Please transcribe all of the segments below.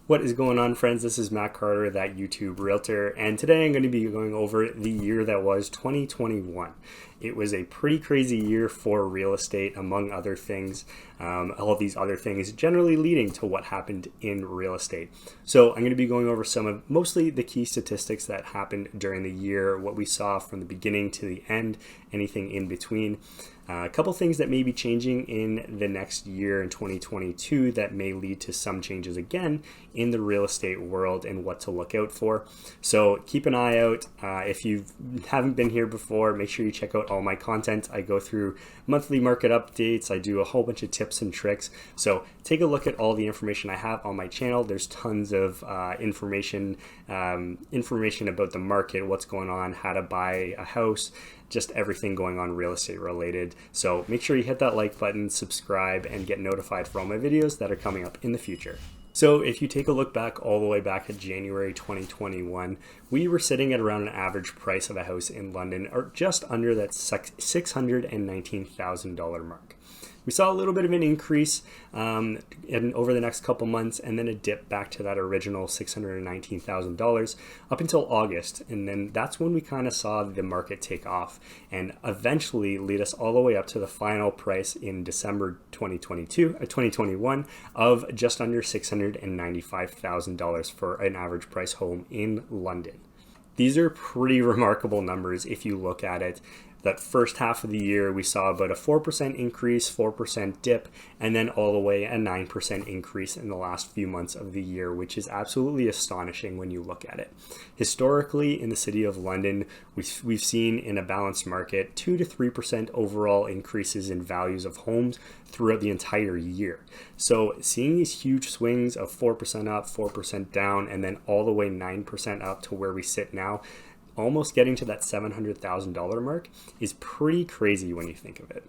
What is going on, friends? This is Matt Carter, that YouTube Realtor, and today I'm going to be going over the year that was 2021. It was a pretty crazy year for real estate, among other things. All of these other things generally leading to what happened in real estate. So I'm going to be going over some of mostly the key statistics that happened during the year, what we saw from the beginning to the end, anything in between. A couple things that may be changing in the next year in 2022 that may lead to some changes again in the real estate world and what to look out for. So keep an eye out. If you haven't been here before, make sure you check out all my content. I go through monthly market updates. I do a whole bunch of tips and tricks. So take a look at all the information I have on my channel. There's tons of information about the market, what's going on, how to buy a house, just everything going on real estate related. So make sure you hit that like button, subscribe, and get notified for all my videos that are coming up in the future. So if you take a look back all the way back at January 2021, we were sitting at around an average price of a house in London, or just under that $619,000 mark. We saw a little bit of an increase over the next couple months, and then a dip back to that original $619,000 up until August. And then that's when we kind of saw the market take off and eventually lead us all the way up to the final price in December 2021 of just under $695,000 for an average price home in London. These are pretty remarkable numbers if you look at it. That first half of the year, we saw about a 4% increase, 4% dip, and then all the way a 9% increase in the last few months of the year, which is absolutely astonishing when you look at it. Historically, in the city of London, we've seen in a balanced market 2 to 3% overall increases in values of homes throughout the entire year. So seeing these huge swings of 4% up, 4% down, and then all the way 9% up to where we sit now, almost getting to that $700,000 mark, is pretty crazy when you think of it.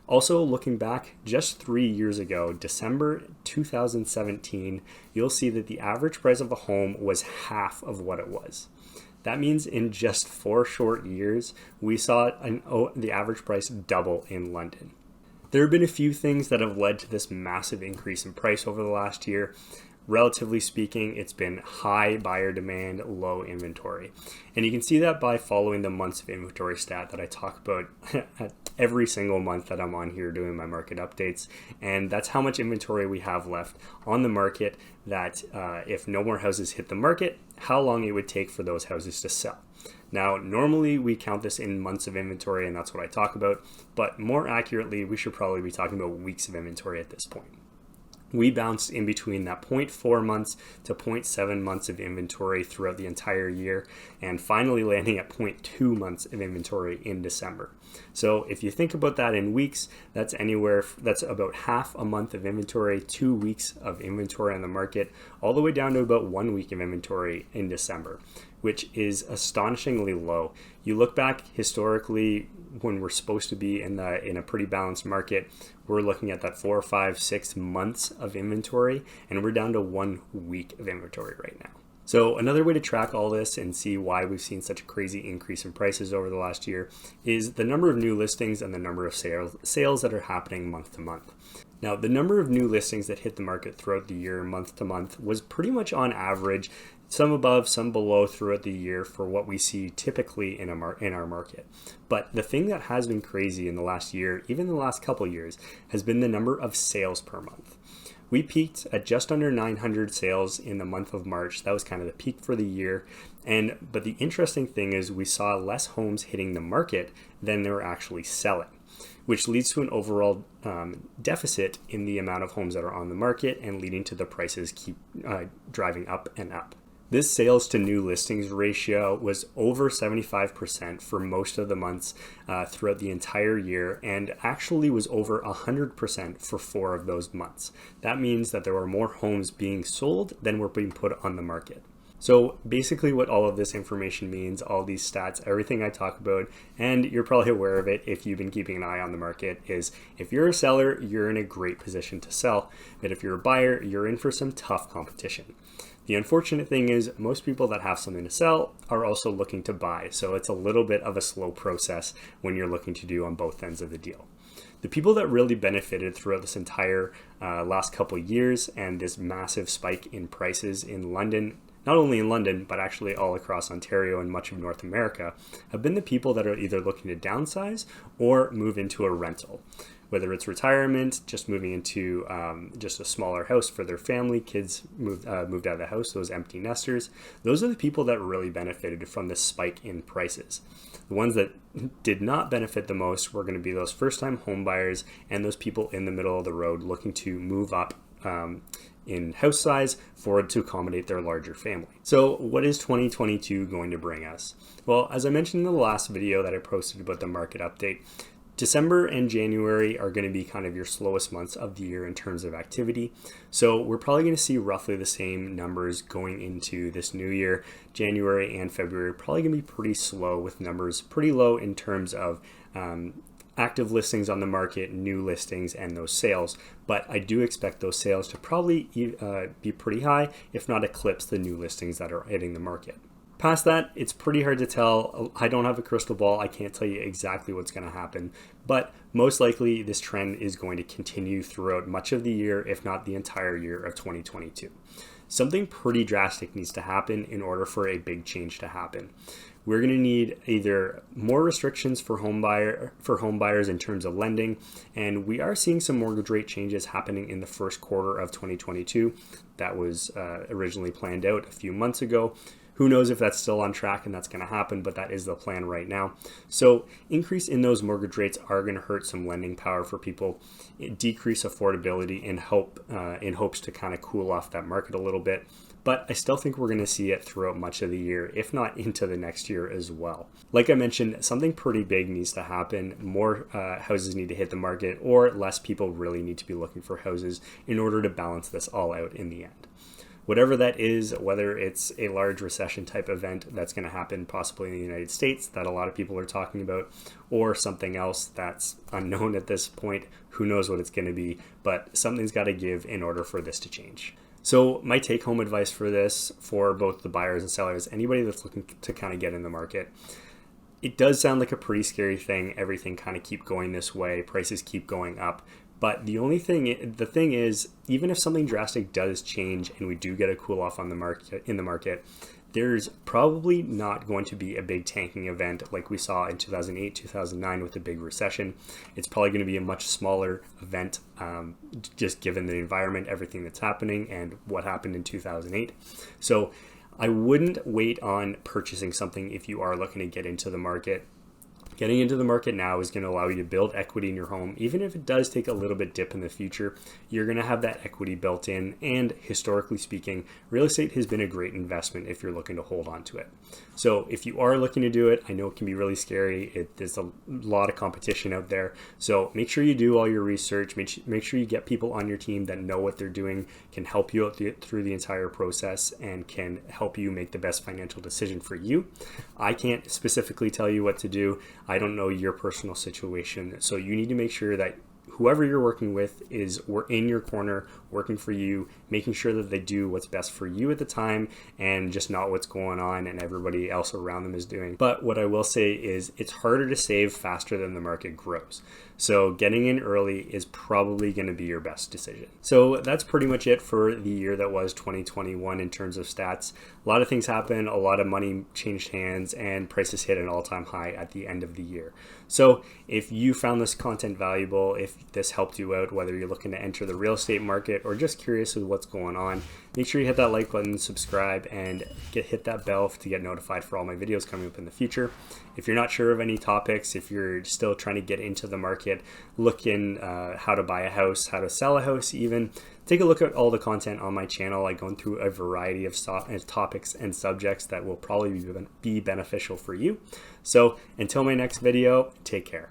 Also, looking back just 3 years ago, December 2017, you'll see that the average price of a home was half of what it was. That means in just 4 short years, we saw the average price double in London. There have been a few things that have led to this massive increase in price over the last year. Relatively speaking, it's been high buyer demand, low inventory. And you can see that by following the months of inventory stat that I talk about every single month that I'm on here doing my market updates. And that's how much inventory we have left on the market, that if no more houses hit the market, how long it would take for those houses to sell. Now, normally we count this in months of inventory, and that's what I talk about. But more accurately, we should probably be talking about weeks of inventory at this point. We bounced in between that 0.4 months to 0.7 months of inventory throughout the entire year, and finally landing at 0.2 months of inventory in December. So if you think about that in weeks, that's about half a month of inventory, 2 weeks of inventory on the market, all the way down to about 1 week of inventory in December, which is astonishingly low. You look back historically, when we're supposed to be in a pretty balanced market, we're looking at that 4, 5, 6 months of inventory, and we're down to 1 week of inventory right now. So another way to track all this and see why we've seen such a crazy increase in prices over the last year is the number of new listings and the number of sales that are happening month to month. Now, the number of new listings that hit the market throughout the year, month to month, was pretty much on average, some above, some below throughout the year for what we see typically in our market. But the thing that has been crazy in the last year, even the last couple years, has been the number of sales per month. We peaked at just under 900 sales in the month of March. That was kind of the peak for the year. But the interesting thing is we saw less homes hitting the market than they were actually selling, which leads to an overall deficit in the amount of homes that are on the market and leading to the prices keep driving up and up. This sales to new listings ratio was over 75% for most of the months throughout the entire year, and actually was over 100% for 4 of those months. That means that there were more homes being sold than were being put on the market. So basically what all of this information means, all these stats, everything I talk about, and you're probably aware of it if you've been keeping an eye on the market, is if you're a seller, you're in a great position to sell. But if you're a buyer, you're in for some tough competition. The unfortunate thing is most people that have something to sell are also looking to buy. So it's a little bit of a slow process when you're looking to do on both ends of the deal. The people that really benefited throughout this entire last couple years and this massive spike in prices in London, not only in London, but actually all across Ontario and much of North America, have been the people that are either looking to downsize or move into a rental. Whether it's retirement, just moving into just a smaller house for their family, kids moved out of the house, those empty nesters. Those are the people that really benefited from this spike in prices. The ones that did not benefit the most were going to be those first-time home buyers and those people in the middle of the road looking to move up in house size to accommodate their larger family. So what is 2022 going to bring us? Well, as I mentioned in the last video that I posted about the market update, December and January are going to be kind of your slowest months of the year in terms of activity. So we're probably going to see roughly the same numbers going into this new year. January and February are probably going to be pretty slow, with numbers pretty low in terms of active listings on the market, new listings, and those sales. But I do expect those sales to probably be pretty high, if not eclipse the new listings that are hitting the market. Past that, it's pretty hard to tell. I don't have a crystal ball. I can't tell you exactly what's going to happen, but most likely this trend is going to continue throughout much of the year, if not the entire year of 2022. Something pretty drastic needs to happen in order for a big change to happen. We're going to need either more restrictions for home buyers in terms of lending, and we are seeing some mortgage rate changes happening in the first quarter of 2022. That was originally planned out a few months ago. Who knows if that's still on track and that's going to happen, but that is the plan right now. So increase in those mortgage rates are going to hurt some lending power for people, decrease affordability in hopes to kind of cool off that market a little bit. But I still think we're going to see it throughout much of the year, if not into the next year as well. Like I mentioned, something pretty big needs to happen. More houses need to hit the market, or less people really need to be looking for houses in order to balance this all out in the end. Whatever that is, whether it's a large recession type event that's going to happen possibly in the United States that a lot of people are talking about, or something else that's unknown at this point, who knows what it's going to be, but something's got to give in order for this to change. So my take-home advice for this, for both the buyers and sellers, anybody that's looking to kind of get in the market, it does sound like a pretty scary thing. Everything kind of keep going this way, prices keep going up. But the thing is, even if something drastic does change and we do get a cool off on the market, there's probably not going to be a big tanking event like we saw in 2008, 2009 with the big recession. It's probably going to be a much smaller event, just given the environment, everything that's happening, and what happened in 2008. So I wouldn't wait on purchasing something if you are looking to get into the market. Getting into the market now is going to allow you to build equity in your home. Even if it does take a little bit dip in the future, you're going to have that equity built in. And historically speaking, real estate has been a great investment if you're looking to hold on to it. So if you are looking to do it, I know it can be really scary. There's a lot of competition out there. So make sure you do all your research. Make sure you get people on your team that know what they're doing, can help you out through the entire process, and can help you make the best financial decision for you. I can't specifically tell you what to do. I don't know your personal situation. So you need to make sure that whoever you're working with we're in your corner, working for you, making sure that they do what's best for you at the time and just not what's going on and everybody else around them is doing. But what I will say is it's harder to save faster than the market grows. So getting in early is probably going to be your best decision. So that's pretty much it for the year that was 2021 in terms of stats. A lot of things happened, a lot of money changed hands, and prices hit an all-time high at the end of the year. So if you found this content valuable, if this helped you out, whether you're looking to enter the real estate market or just curious with what's going on, make sure you hit that like button, subscribe, and hit that bell to get notified for all my videos coming up in the future. If you're not sure of any topics, if you're still trying to get into the market, look in how to buy a house, how to sell a house even, take a look at all the content on my channel. I go through a variety of topics and subjects that will probably be beneficial for you. So until my next video, take care.